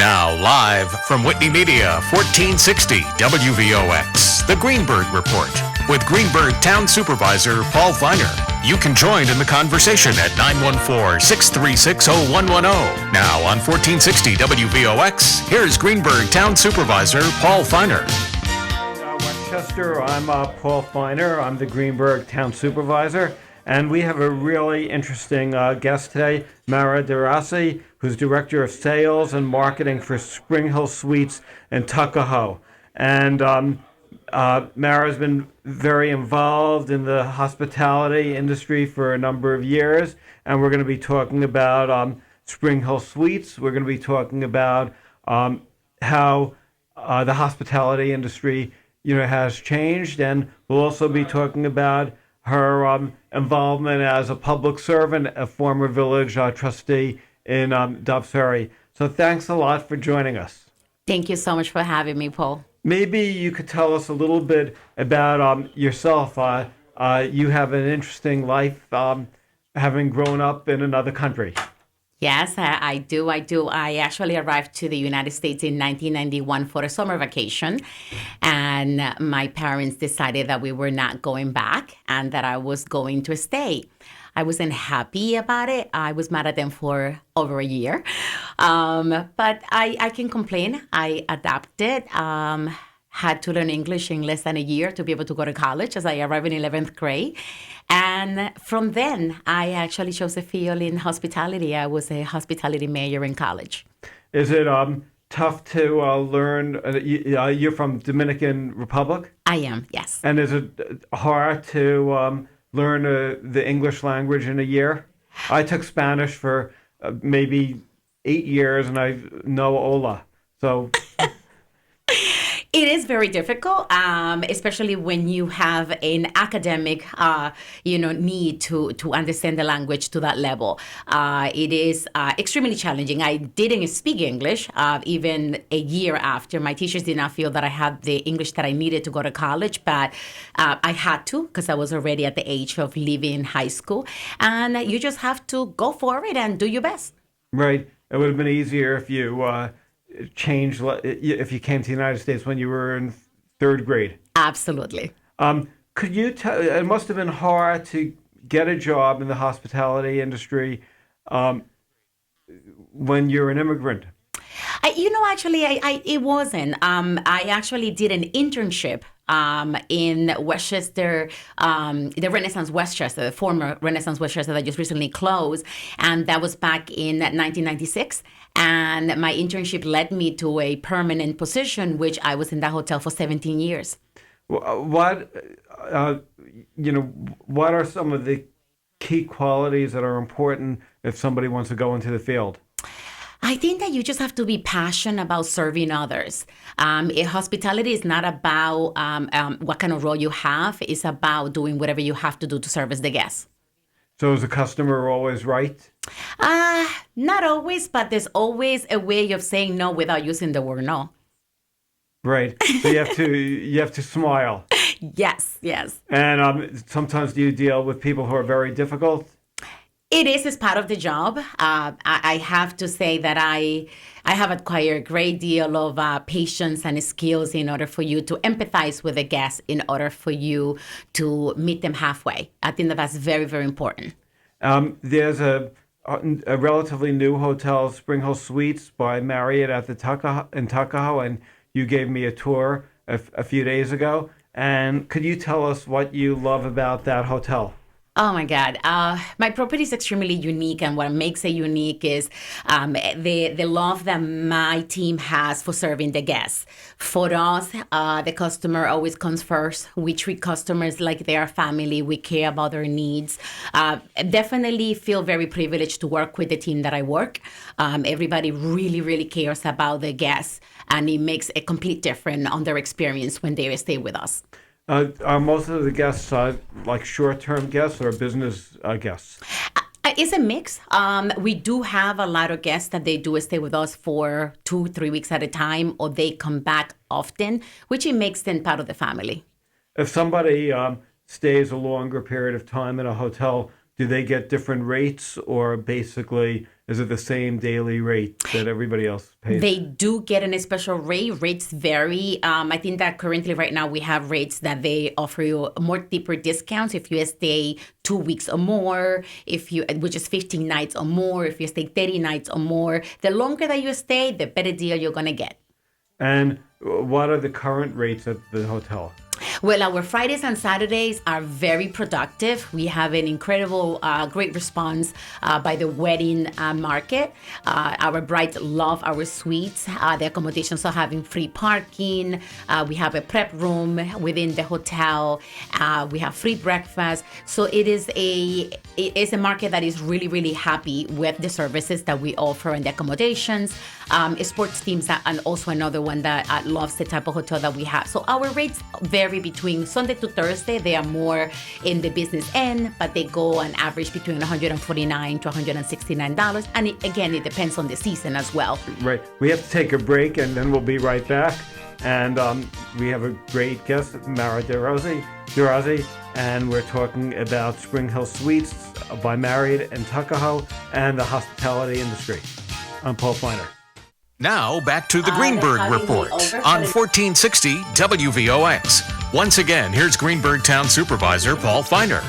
Now live from Whitney Media, 1460 WVOX, the Greenburgh Report with Greenburgh Town Supervisor Paul Feiner. You can join in the conversation at 914-636-0110. Now on 1460 WVOX, here's Greenburgh Town Supervisor Paul Feiner. Westchester, I'm Paul Feiner. I'm the Greenburgh Town Supervisor. And we have a really interesting guest today, Maura Daroczy, who's Director of Sales and Marketing for Spring Hill Suites in Tuckahoe. And Maura's been very involved in the hospitality industry for a number of years. And we're going to be talking about Spring Hill Suites. We're going to be talking about how the hospitality industry, has changed. And we'll also be talking about her involvement as a public servant, a former village trustee in Dobbs Ferry. So thanks a lot for joining us. Thank you so much for having me, Paul. Maybe you could tell us a little bit about yourself. You have an interesting life, having grown up in another country. Yes, I do. I actually arrived to the United States in 1991 for a summer vacation. And my parents decided that we were not going back and that I was going to stay. I wasn't happy about it. I was mad at them for over a year. But I can complain. I adapted. Had to learn English in less than a year to be able to go to college as I arrived in 11th grade. And from then, I actually chose a field in hospitality. I was a hospitality major in college. Is it tough to learn? You're from Dominican Republic? I am, yes. And is it hard to learn the English language in a year? I took Spanish for maybe 8 years, and I know hola. So... It is very difficult, especially when you have an academic, need to understand the language to that level. It is extremely challenging. I didn't speak English even a year after. My teachers did not feel that I had the English that I needed to go to college, but I had to because I was already at the age of leaving high school. And you just have to go for it and do your best. Right. It would have been easier if you... change if you came to the United States when you were in third grade. Absolutely. Could you tell? It must have been hard to get a job in the hospitality industry when you're an immigrant. It wasn't. I actually did an internship in Westchester, the Renaissance Westchester, the former Renaissance Westchester that just recently closed. And that was back in 1996. And my internship led me to a permanent position, which I was in that hotel for 17 years. What are some of the key qualities that are important if somebody wants to go into the field? I think that you just have to be passionate about serving others. Hospitality is not about what kind of role you have. It's about doing whatever you have to do to service the guests. So is the customer always right? Not always, but there's always a way of saying no without using the word no. Right. So you have to smile. Yes. And sometimes do you deal with people who are very difficult? It is as part of the job. I have to say that I have acquired a great deal of patience and skills in order for you to empathize with the guests, in order for you to meet them halfway. I think that's very, very important. There's a relatively new hotel, Spring Hill Suites by Marriott at the Tuckahoe, and you gave me a tour a few days ago. And could you tell us what you love about that hotel? Oh, my God. My property is extremely unique, and what makes it unique is the love that my team has for serving the guests. For us, the customer always comes first. We treat customers like they are family. We care about their needs. Definitely feel very privileged to work with the team that I work. Everybody really, really cares about the guests, and it makes a complete difference on their experience when they stay with us. Are most of the guests like short-term guests or business guests? It's a mix. We do have a lot of guests that they do stay with us for 2-3 weeks at a time, or they come back often, which it makes them part of the family. If somebody stays a longer period of time in a hotel, do they get different rates, or basically is it the same daily rate that everybody else pays? They do get a special rate. Rates vary. I think that currently right now we have rates that they offer you more deeper discounts if you stay 2 weeks or more, which is 15 nights or more, if you stay 30 nights or more. The longer that you stay, the better deal you're going to get. And what are the current rates at the hotel? Well, our Fridays and Saturdays are very productive. We have an incredible, great response by the wedding market. Our brides love our suites. The accommodations are having free parking. We have a prep room within the hotel. We have free breakfast. So it is a market that is really, really happy with the services that we offer and the accommodations. Sports teams are also another one that loves the type of hotel that we have. So our rates vary between Sunday to Thursday. They are more in the business end, but they go on average between $149 to $169. And again, it depends on the season as well. Right. We have to take a break, and then we'll be right back. And we have a great guest, Maura Daroczy, and we're talking about Spring Hill Suites by Marriott in Tuckahoe and the hospitality industry. I'm Paul Feiner. Now back to the Greenburgh Report on 1460 WVOX. Once again, here's Greenburgh Town Supervisor Paul Feiner.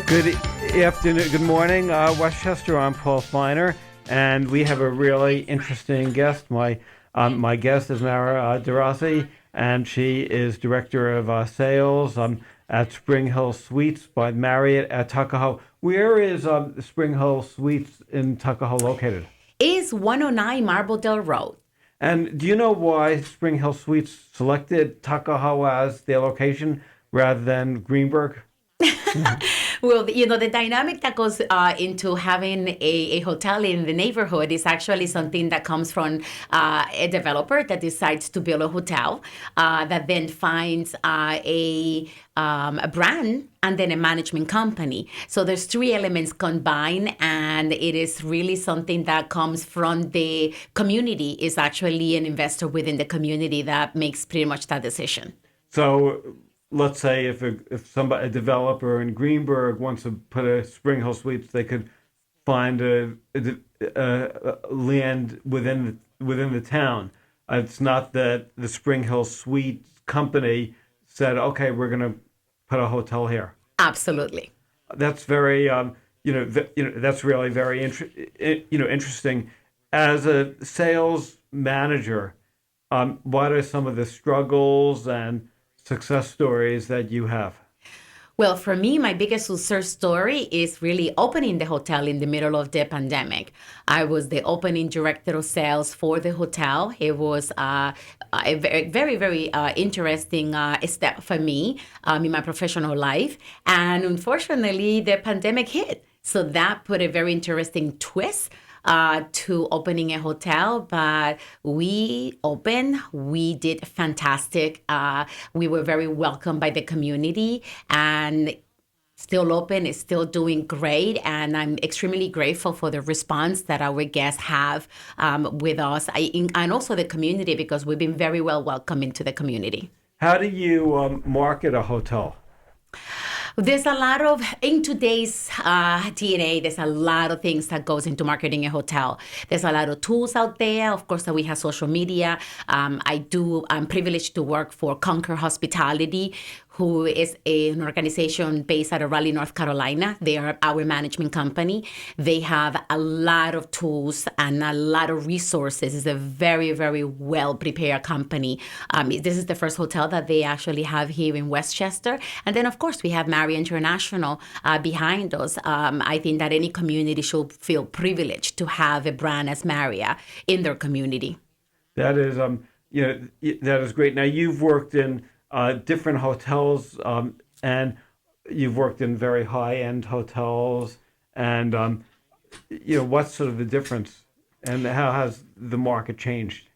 Good afternoon, good morning, Westchester. I'm Paul Feiner, and we have a really interesting guest. My guest is Maura Daroczy, and she is Director of Sales at Spring Hill Suites by Marriott at Tuckahoe. Where is Spring Hill Suites in Tuckahoe located? Is 109 Marbledale Road. And do you know why Spring Hill Suites selected Tuckahoe as their location rather than Greenburgh? Well, the dynamic that goes into having a hotel in the neighborhood is actually something that comes from a developer that decides to build a hotel that then finds a brand and then a management company. So there's three elements combined, and it is really something that comes from the community. Is actually an investor within the community that makes pretty much that decision. So let's say if a developer in Greenburgh wants to put a Spring Hill Suites, they could find a land within the town. It's not that the Spring Hill Suites company said, "Okay, we're going to put a hotel here." Absolutely. That's very, that's really very interesting. As a sales manager, what are some of the struggles and success stories that you have? Well, for me, my biggest success story is really opening the hotel in the middle of the pandemic. I was the opening director of sales for the hotel. It was a very, very interesting step for me in my professional life. And unfortunately, the pandemic hit. So that put a very interesting twist to opening a hotel, but we opened. We did fantastic. We were very welcomed by the community, and still open, is still doing great. And I'm extremely grateful for the response that our guests have with us, and also the community, because we've been very well welcomed into the community. How do you market a hotel? There's a lot of, in today's DNA, there's a lot of things that goes into marketing a hotel. There's a lot of tools out there. Of course, we have social media. I'm privileged to work for Conquer Hospitality, who is an organization based out of Raleigh, North Carolina. They are our management company. They have a lot of tools and a lot of resources. It's a very, very well-prepared company. This is the first hotel that they actually have here in Westchester. And then, of course, we have Marriott International behind us. I think that any community should feel privileged to have a brand as Marriott in their community. That is, that is great. Now, you've worked in different hotels, and you've worked in very high-end hotels, and what's sort of the difference, and how has the market changed?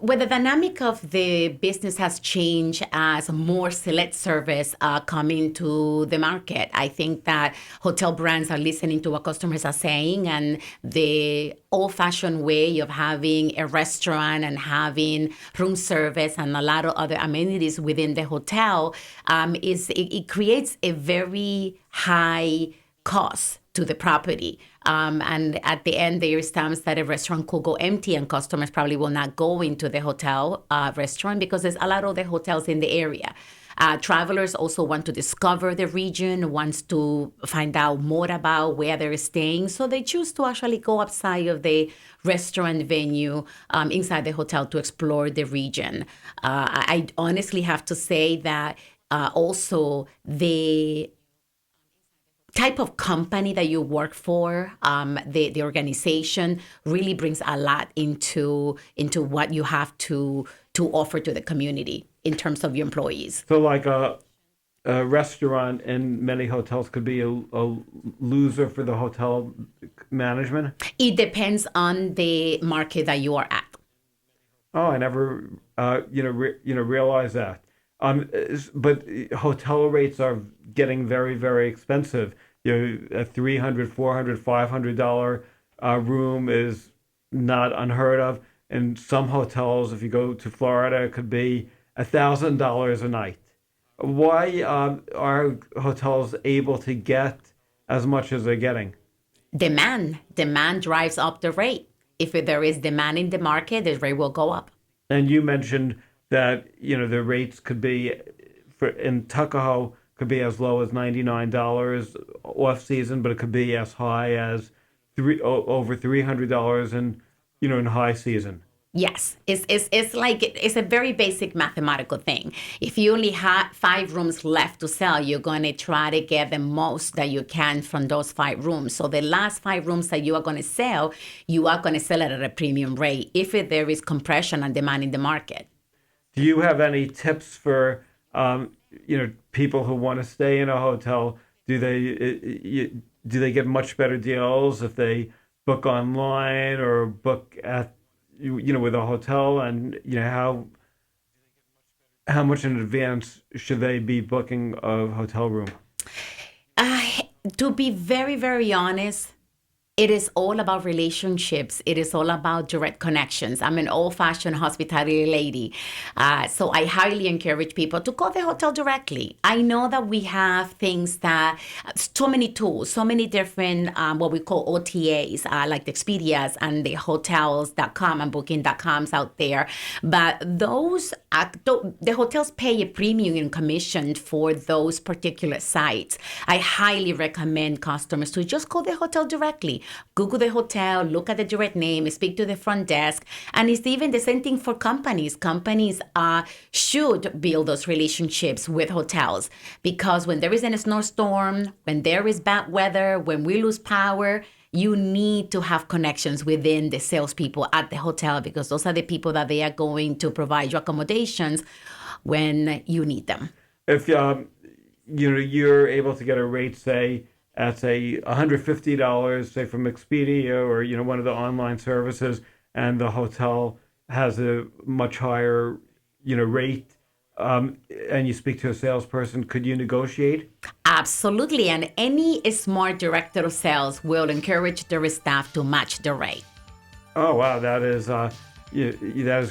Well, the dynamic of the business has changed as more select service coming to the market. I think that hotel brands are listening to what customers are saying, and the old-fashioned way of having a restaurant and having room service and a lot of other amenities within the hotel it creates a very high cost to the property. And at the end, there is times that a restaurant could go empty and customers probably will not go into the hotel restaurant because there's a lot of the hotels in the area. Travelers also want to discover the region, wants to find out more about where they're staying. So they choose to actually go outside of the restaurant venue inside the hotel to explore the region. I honestly have to say that also the type of company that you work for, the organization really brings a lot into what you have to offer to the community in terms of your employees. So like a restaurant in many hotels could be a loser for the hotel management? It depends on the market that you are at. Oh, I never realized that. But hotel rates are getting very, very expensive. A $300, $400, $500 room is not unheard of. In some hotels, if you go to Florida, it could be $1,000 a night. Why are hotels able to get as much as they're getting? Demand drives up the rate. If there is demand in the market, the rate will go up. And you mentioned that the rates could be in Tuckahoe could be as low as $99 off season, but it could be as high as over $300 in high season. Yes, it's a very basic mathematical thing. If you only have 5 rooms left to sell, you're going to try to get the most that you can from those 5 rooms. So the last 5 rooms that you are going to sell it at a premium rate if there is compression and demand in the market. Do you have any tips for people who want to stay in a hotel? Do they get much better deals if they book online or book at with a hotel? And how much in advance should they be booking a hotel room? To be very, very honest, it is all about relationships. It is all about direct connections. I'm an old-fashioned hospitality lady. So I highly encourage people to call the hotel directly. I know that we have things so many tools, so many different, what we call OTAs, like the Expedias and the hotels.com and booking.coms out there. But the hotels pay a premium in commission for those particular sites. I highly recommend customers to just call the hotel directly. Google the hotel, look at the direct name, speak to the front desk. And it's even the same thing for companies. Companies should build those relationships with hotels because when there is a snowstorm, when there is bad weather, when we lose power, you need to have connections within the salespeople at the hotel because those are the people that they are going to provide you accommodations when you need them. If you're able to get a rate, say, at say $150, say from Expedia or one of the online services, and the hotel has a much higher rate, and you speak to a salesperson, could you negotiate? Absolutely, and any smart director of sales will encourage their staff to match the rate. Oh wow, that is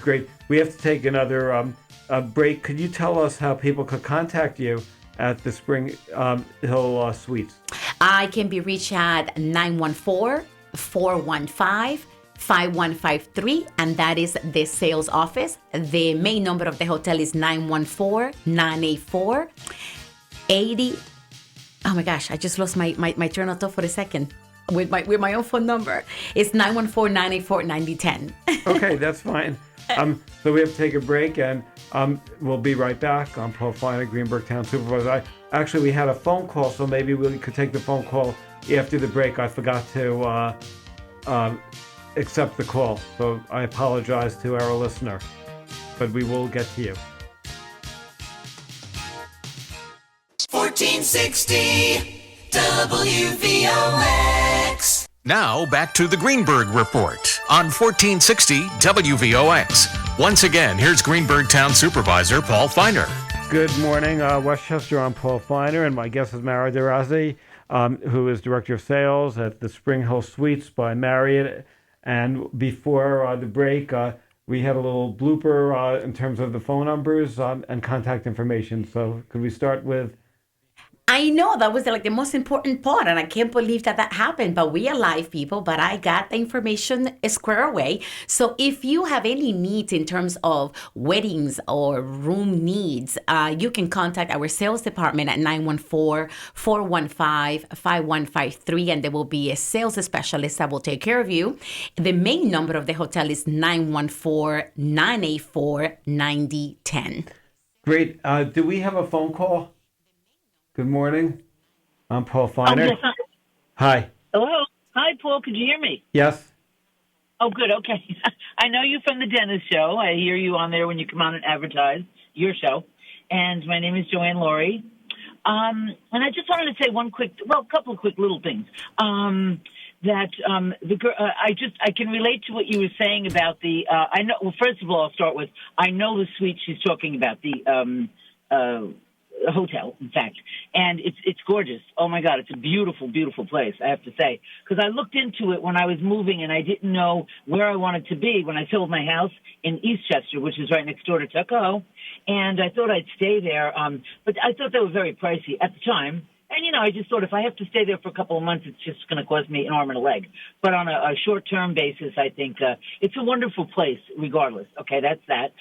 great. We have to take another break. Could you tell us how people could contact you at the Spring Hill Suites? I can be reached at 914-415-5153, and that is the sales office. The main number of the hotel is 914-984-80. Oh my gosh, I just lost my train of thought for a second with my own phone number. It's 914-984-9010. Okay, that's fine. So we have to take a break, and we'll be right back. I'm Paul Feiner, Greenburgh Town Supervisor. Actually, we had a phone call, so maybe we could take the phone call after the break. I forgot to accept the call, so I apologize to our listener, but we will get to you. 1460 WVOX. Now back to the Greenburgh Report on 1460 WVOX. Once again, here's Greenburgh Town Supervisor Paul Feiner. Good morning, Westchester. I'm Paul Feiner, and my guest is Maura Daroczy, who is Director of Sales at the Spring Hill Suites by Marriott. And before the break, we had a little blooper in terms of the phone numbers and contact information. So could we start with I know that was like the most important part, and I can't believe that happened. But we are live people. But I got the information square away. So if you have any needs in terms of weddings or room needs, you can contact our sales department at 914-415-5153, and there will be a sales specialist that will take care of you. The main number of the hotel is 914-984-9010. Great. Do we have a phone call? Good morning. I'm Paul Feiner. Yes, Hi. hello. Hi, Paul. Could you hear me? Yes. Oh, good. Okay. I know you from the dentist show. I hear you on there when you come on and advertise your show. And my name is Joanne Laurie. And I just wanted to say a couple of quick little things. The girl, I can relate to what you were saying about the. I know. Well, first of all, I'll start with I know the suite she's talking about, the hotel, in fact, and it's gorgeous. Oh my God, it's a beautiful, beautiful place, I have to say, because I looked into it when I was moving and I didn't know where I wanted to be when I sold my house in Eastchester, which is right next door to Tuckahoe, and I thought I'd stay there, but I thought they were very pricey at the time. And, I just thought if I have to stay there for a couple of months, it's just going to cost me an arm and a leg. But on a short-term basis, I think it's a wonderful place regardless. Okay, that's that.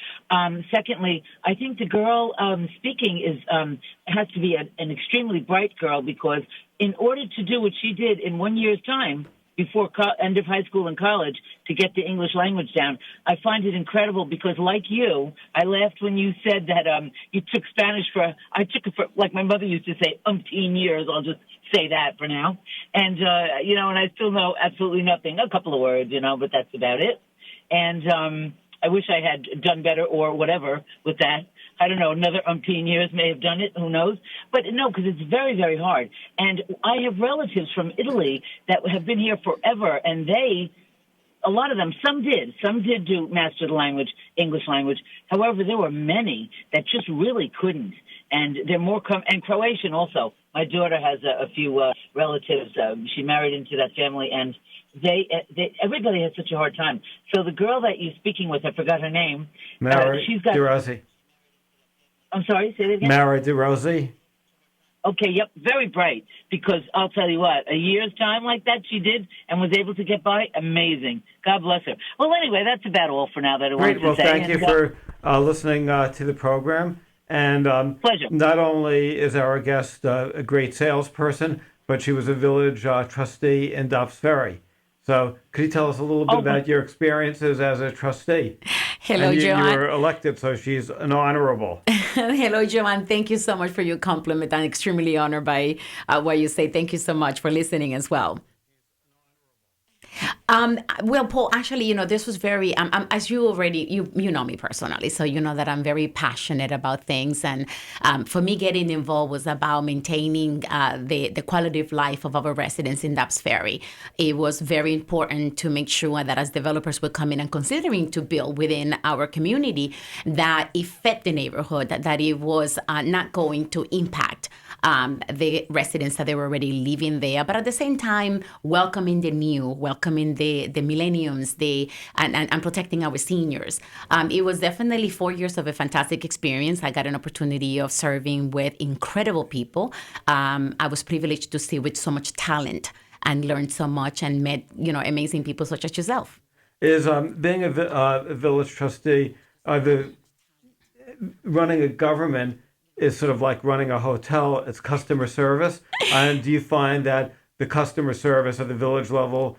Secondly, I think the girl speaking has to be an extremely bright girl, because in order to do what she did in 1 year's time, before end of high school and college, to get the English language down, I find it incredible, because like you, I laughed when you said that you took Spanish I took it for, like my mother used to say, umpteen years. I'll just say that for now. And, and I still know absolutely nothing, a couple of words, but that's about it. And I wish I had done better or whatever with that. I don't know, another umpteen years may have done it. Who knows? But no, because it's very, very hard. And I have relatives from Italy that have been here forever, and a lot of them, some did do master the language, English language. However, there were many that just really couldn't. And they're more, and Croatian also. My daughter has a few relatives. She married into that family, and everybody has such a hard time. So the girl that you're speaking with, I forgot her name. Maura Daroczy. I'm sorry, say that again? Maura Daroczy. Okay, yep, very bright, because I'll tell you what, a year's time like that she did and was able to get by, amazing. God bless her. Well, anyway, that's about all for now that I wanted to say. Thank you for listening to the program. And pleasure. Not only is our guest a great salesperson, but she was a village trustee in Dobbs Ferry. So could you tell us a little bit about your experiences as a trustee? Hello, Joanne. You were elected, so she's an honorable. Hello, Joanne. Thank you so much for your compliment. I'm extremely honored by what you say. Thank you so much for listening as well. Well, Paul, actually, this was very, as you already, you know me personally, so you know that I'm very passionate about things. And for me, getting involved was about maintaining the quality of life of our residents in Dobbs Ferry. It was very important to make sure that as developers were coming and considering to build within our community, that it fit the neighborhood, that it was not going to impact the residents that they were already living there, but at the same time, welcoming the new, welcoming the millenniums, and protecting our seniors. It was definitely 4 years of a fantastic experience. I got an opportunity of serving with incredible people. I was privileged to see with so much talent and learned so much and met, amazing people such as yourself. Is being a village trustee, running a government, is sort of like running a hotel. It's customer service. And do you find that the customer service at the village level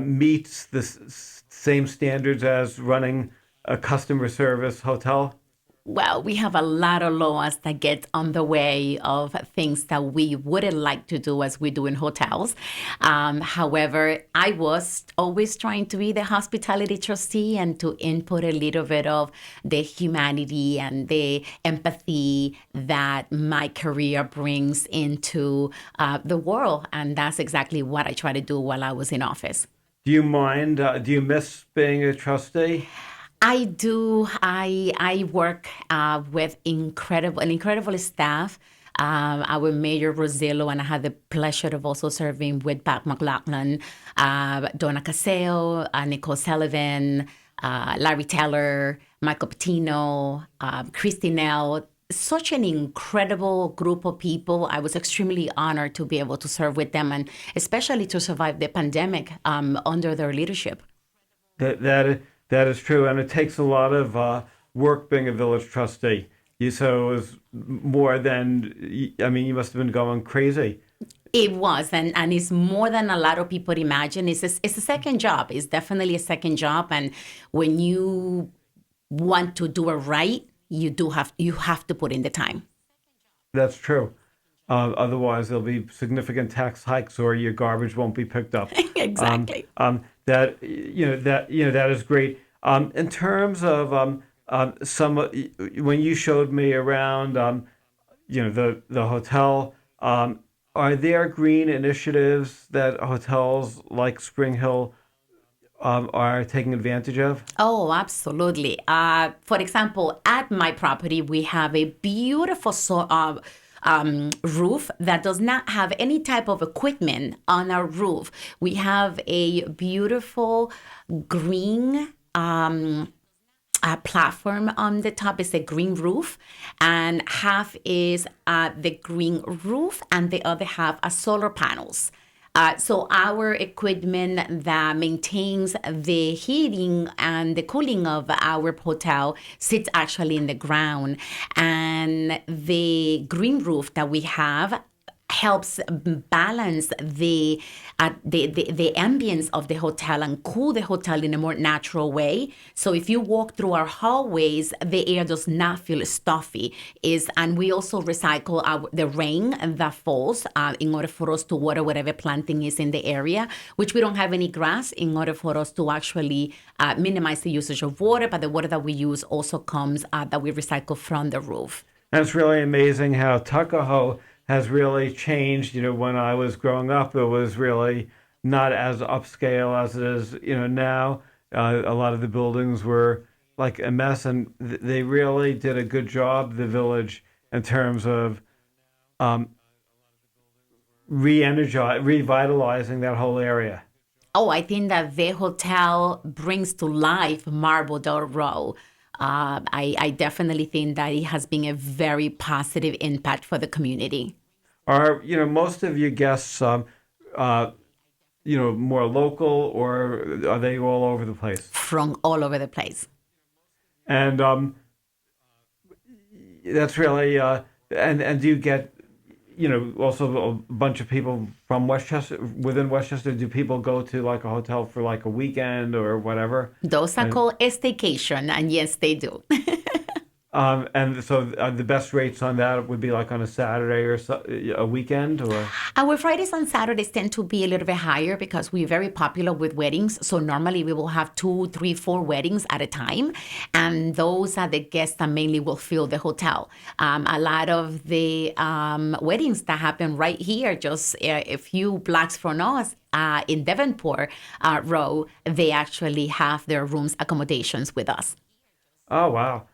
meets the same standards as running a customer service hotel? Well, we have a lot of laws that get on the way of things that we wouldn't like to do as we do in hotels. However, I was always trying to be the hospitality trustee and to input a little bit of the humanity and the empathy that my career brings into the world. And that's exactly what I try to do while I was in office. Do you mind, do you miss being a trustee? I do. I work with an incredible staff. Our Mayor Rosillo, and I had the pleasure of also serving with Pat McLaughlin, Donna Caseo, Nicole Sullivan, Larry Teller, Michael Patino, Christy Nell. such an incredible group of people. I was extremely honored to be able to serve with them, and especially to survive the pandemic under their leadership. That is true, and it takes a lot of work being a village trustee. So it was more than, I mean, you must have been going crazy. It was, and it's more than a lot of people imagine. It's a second job. It's definitely a second job, and when you want to do it right, you have to put in the time. That's true. Otherwise, there'll be significant tax hikes, or your garbage won't be picked up. Exactly. That is great. In terms of when you showed me around, the hotel. Are there green initiatives that hotels like Spring Hill are taking advantage of? Oh, absolutely. For example, at my property, we have a beautiful roof that does not have any type of equipment on our roof. We have a beautiful green platform on the top. Is a green roof, and half is the green roof, and the other half are solar panels. So our equipment that maintains the heating and the cooling of our hotel sits actually in the ground, and the green roof that we have helps balance the ambience of the hotel and cool the hotel in a more natural way. So if you walk through our hallways, the air does not feel stuffy. And we also recycle the rain that falls in order for us to water whatever planting is in the area, which we don't have any grass, in order for us to actually minimize the usage of water. But the water that we use also comes that we recycle from the roof. And it's really amazing how Tuckahoe has really changed. When I was growing up, it was really not as upscale as it is, now. A lot of the buildings were like a mess, and they really did a good job, the village, in terms of revitalizing that whole area. Oh, I think that the hotel brings to life Marble Door Row. I definitely think that it has been a very positive impact for the community. Are most of your guests more local, or are they all over the place? From all over the place. And that's really and do you get also a bunch of people from Westchester? Within Westchester, do people go to like a hotel for like a weekend or whatever? Those are called a staycation, and yes, they do. And so the best rates on that would be like on a Saturday or a weekend, or? Our Fridays and Saturdays tend to be a little bit higher because we're very popular with weddings. So normally we will have 2, 3, 4 weddings at a time. And those are the guests that mainly will fill the hotel. A lot of the weddings that happen right here, just a few blocks from us, in Devonport Row, they actually have their rooms accommodations with us. Oh, wow.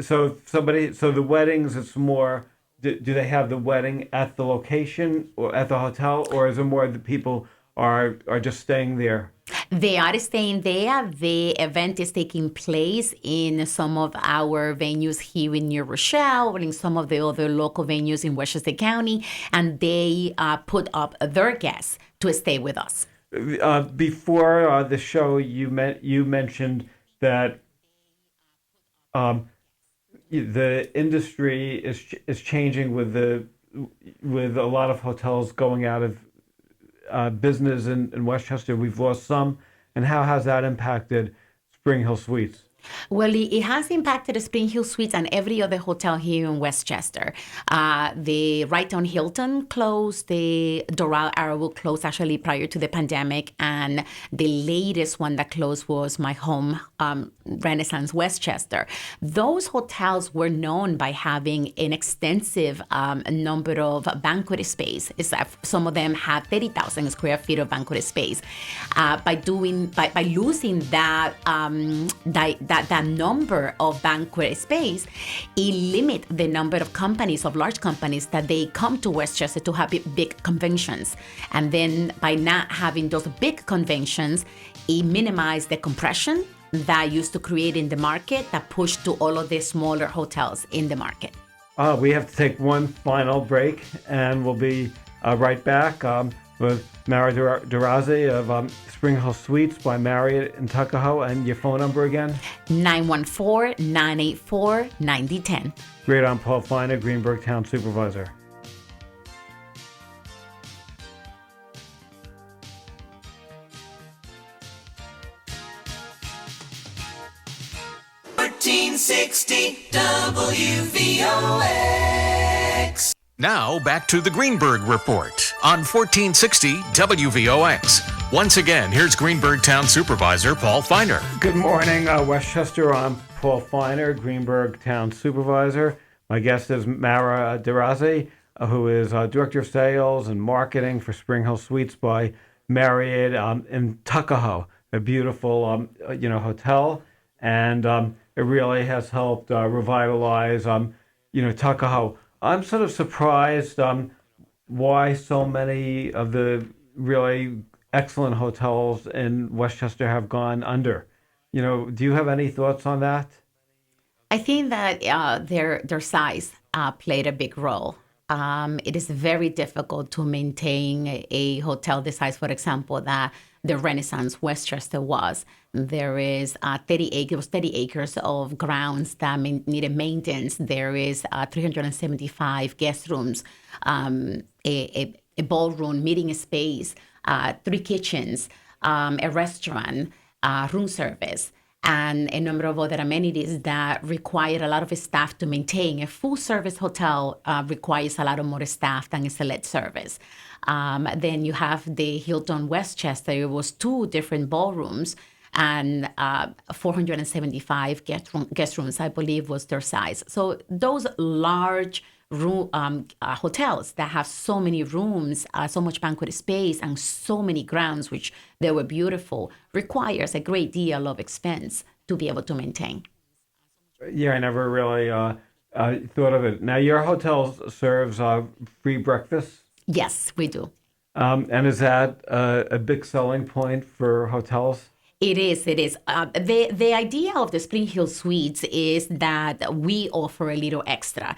So the weddings, it's more, do they have the wedding at the location or at the hotel, or is it more the people are just staying there? They are staying there. The event is taking place in some of our venues here in New Rochelle, or in some of the other local venues in Westchester County, and they put up their guests to stay with us. Before the show, you mentioned that the industry is changing with a lot of hotels going out of business in Westchester. We've lost some, and how has that impacted Spring Hill Suites? Well, it has impacted the Spring Hill Suites and every other hotel here in Westchester. The Wrighttown Hilton closed, the Doral Arrowwood closed actually prior to the pandemic, and the latest one that closed was my home, Renaissance Westchester. Those hotels were known by having an extensive number of banquet space. Some of them had 30,000 square feet of banquet space. By losing that number of banquet space, it limit the number of large companies that they come to Westchester to have big conventions. And then by not having those big conventions, it minimized the compression that used to create in the market that pushed to all of the smaller hotels in the market. We have to take one final break, and we'll be right back with Maura Daroczy of Spring Hill Suites by Marriott in Tuckahoe. And your phone number again? 914-984-9010. Great. I'm Paul Feiner, Greenburgh Town Supervisor. WVOX. Now back to the Greenburgh Report on 1460 WVOX. Once again, here's Greenburgh Town Supervisor Paul Feiner. Good morning, Westchester. I'm Paul Feiner, Greenburgh Town Supervisor. My guest is Maura Daroczy, who is Director of Sales and Marketing for Spring Hill Suites by Marriott in Tuckahoe, a beautiful hotel, and it really has helped revitalize Tuckahoe. I'm sort of surprised why so many of the really excellent hotels in Westchester have gone under. Do you have any thoughts on that? I think that their size played a big role. It is very difficult to maintain a hotel the size, for example, that the Renaissance Westchester was. There is 30 acres of grounds that needed maintenance. There is 375 guest rooms, a ballroom, meeting space, 3 kitchens, a restaurant, room service, and a number of other amenities that require a lot of staff to maintain. A full-service hotel requires a lot of more staff than a select service. Then you have the Hilton Westchester. It was 2 different ballrooms and 475 guest rooms, I believe, was their size. So those large hotels that have so many rooms, so much banquet space, and so many grounds, which they were beautiful, requires a great deal of expense to be able to maintain. Yeah, I never really thought of it. Now, your hotel serves free breakfast? Yes, we do. And is that a big selling point for hotels? It is. The idea of the Spring Hill Suites is that we offer a little extra.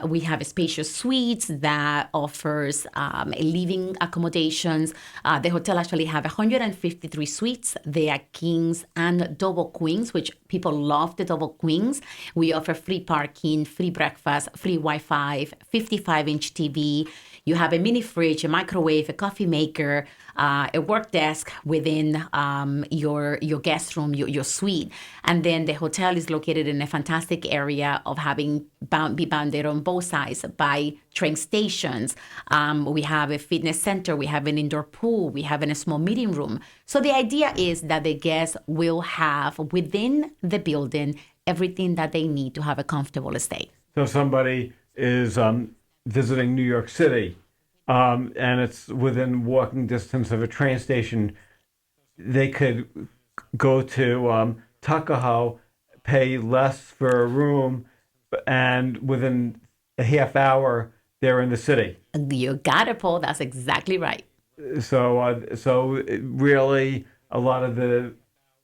We have a spacious suites that offers living accommodations. The hotel actually have 153 suites. They are kings and double queens, which people love the double queens. We offer free parking, free breakfast, free Wi-Fi, 55-inch TV. You have a mini fridge, a microwave, a coffee maker, a work desk within your guest room, your suite. And then the hotel is located in a fantastic area of having be bounded on both sides by train stations. We have a fitness center. We have an indoor pool. We have a small meeting room. So the idea is that the guests will have within the building everything that they need to have a comfortable stay. So somebody is visiting New York City, and it's within walking distance of a train station, they could go to Tuckahoe, pay less for a room, and within a half hour, they're in the city. You got it, Paul. That's exactly right. So really, a lot of the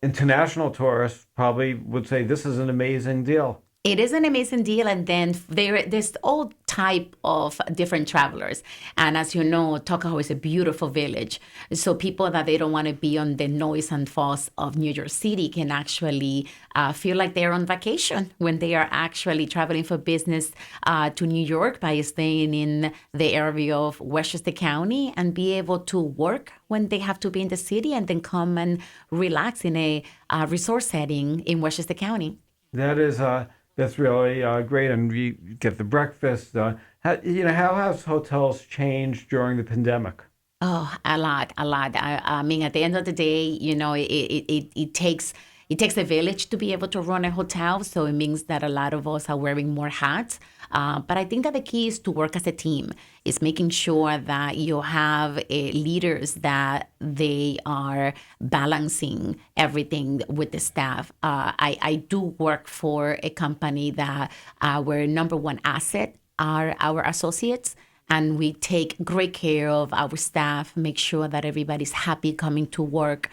international tourists probably would say this is an amazing deal. It is an amazing deal, and then there's all type of different travelers. And as you know, Tuckahoe is a beautiful village. So people that they don't want to be on the noise and fuss of New York City can actually feel like they're on vacation when they are actually traveling for business to New York by staying in the area of Westchester County and be able to work when they have to be in the city and then come and relax in a resort setting in Westchester County. That's really great, and we get the breakfast. How has hotels changed during the pandemic? Oh, a lot. I mean, at the end of the day, it takes a village to be able to run a hotel. So it means that a lot of us are wearing more hats. But I think that the key is to work as a team. It's making sure that you have leaders that they are balancing everything with the staff. I do work for a company that our number one asset are our associates. and we take great care of our staff, make sure that everybody's happy coming to work.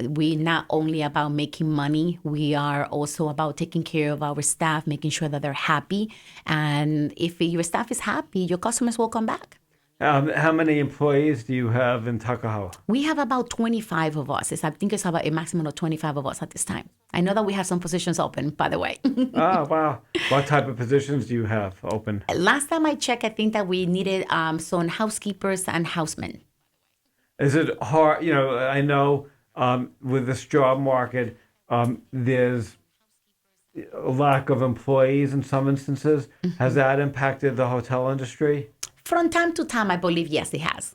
We not only about making money, we are also about taking care of our staff, making sure that they're happy. And if your staff is happy, your customers will come back. How many employees do you have in Tuckahoe? We have about 25 of us. I think it's about a maximum of 25 of us at this time. I know that we have some positions open, by the way. Oh, wow. What type of positions do you have open? Last time I checked, I think that we needed some housekeepers and housemen. Is it hard? I know with this job market, there's a lack of employees in some instances. Mm-hmm. Has that impacted the hotel industry? From time to time, I believe, yes, it has.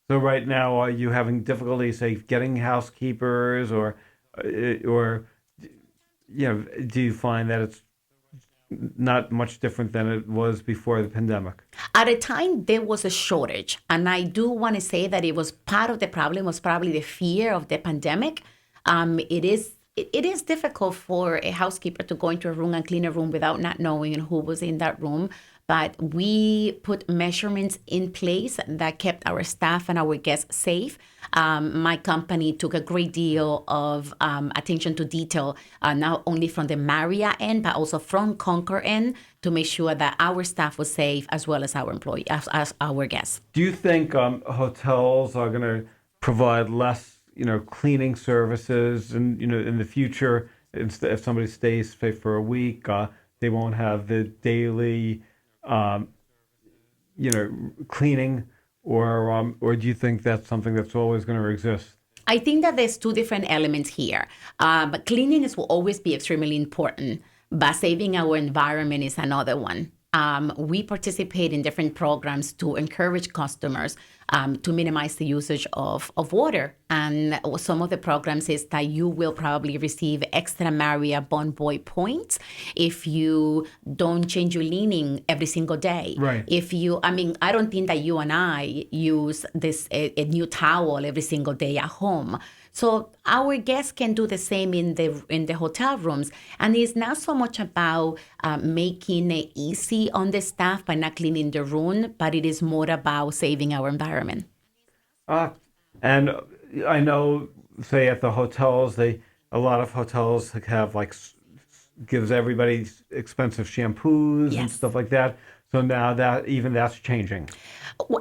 So right now, are you having difficulty, say, getting housekeepers, or do you find that it's not much different than it was before the pandemic? At a time, there was a shortage. And I do want to say that it was part of the problem was probably the fear of the pandemic. It is difficult for a housekeeper to go into a room and clean a room without not knowing who was in that room. But we put measurements in place that kept our staff and our guests safe. My company took a great deal of attention to detail, not only from the Marriott end, but also from Concord end, to make sure that our staff was safe as well as our employees, as our guests. Do you think hotels are going to provide less, cleaning services, and in the future, if somebody stays, say, for a week, they won't have the daily cleaning, or do you think that's something that's always going to exist? I think that there's two different elements here. But cleaning will always be extremely important, but saving our environment is another one. We participate in different programs to encourage customers to minimize the usage of water. And some of the programs is that you will probably receive extra Marriott Bonvoy points if you don't change your linen every single day. Right. I don't think that you and I use a new towel every single day at home. So our guests can do the same in the hotel rooms. And it's not so much about making it easy on the staff by not cleaning the room, but it is more about saving our environment. And I know, say, at the hotels, a lot of hotels have gives everybody expensive shampoos. Yes. And stuff like that. So now that's changing.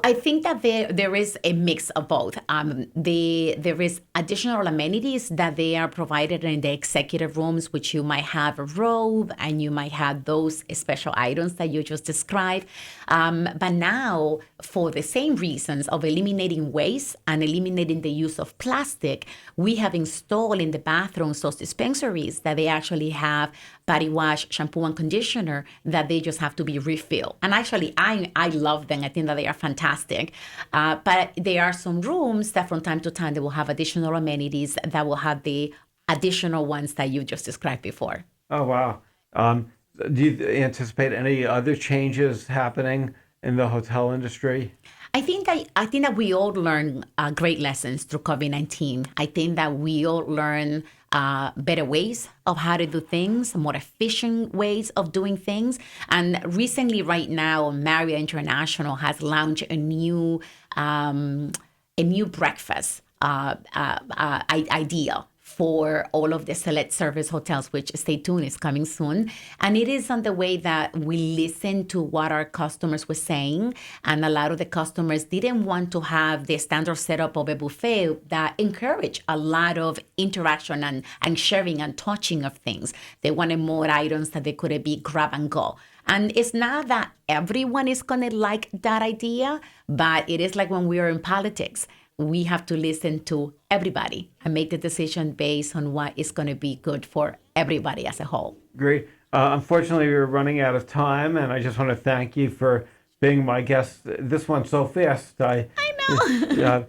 I think that there is a mix of both. There is additional amenities that they are provided in the executive rooms, which you might have a robe and you might have those special items that you just described. But now, for the same reasons of eliminating waste and eliminating the use of plastic, we have installed in the bathrooms those dispensaries that they actually have body wash, shampoo, and conditioner that they just have to be refilled. And actually, I love them. I think that they are fantastic. But there are some rooms that from time to time, they will have additional amenities that will have the additional ones that you just described before. Oh, wow. Do you anticipate any other changes happening in the hotel industry? I think that we all learn great lessons through COVID-19. I think that we all learn better ways of how to do things, more efficient ways of doing things. And recently, right now, Marriott International has launched a new breakfast idea for all of the select service hotels, which, stay tuned, is coming soon. And it is on the way that we listen to what our customers were saying. And a lot of the customers didn't want to have the standard setup of a buffet that encouraged a lot of interaction and sharing and touching of things. They wanted more items that they could be grab and go. And it's not that everyone is going to like that idea, but it is like when we are in politics. We have to listen to everybody and make the decision based on what is going to be good for everybody as a whole. Great. Unfortunately, we're running out of time, and I just want to thank you for being my guest. This went so fast. I know.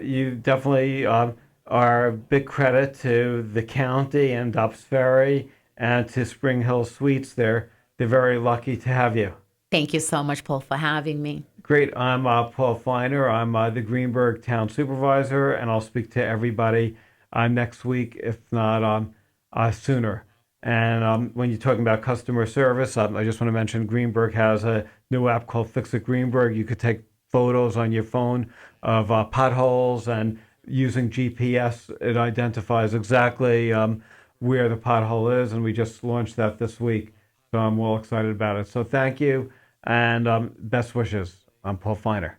You definitely are a big credit to the county and Dobbs Ferry and to Spring Hill Suites. They're very lucky to have you. Thank you so much, Paul, for having me. Great. I'm Paul Feiner. I'm the Greenburgh Town Supervisor, and I'll speak to everybody next week, if not sooner. And when you're talking about customer service, I just want to mention Greenburgh has a new app called Fix It Greenburgh. You could take photos on your phone of potholes, and using GPS, it identifies exactly where the pothole is, and we just launched that this week. So I'm well excited about it. So thank you, and best wishes. I'm Paul Feiner.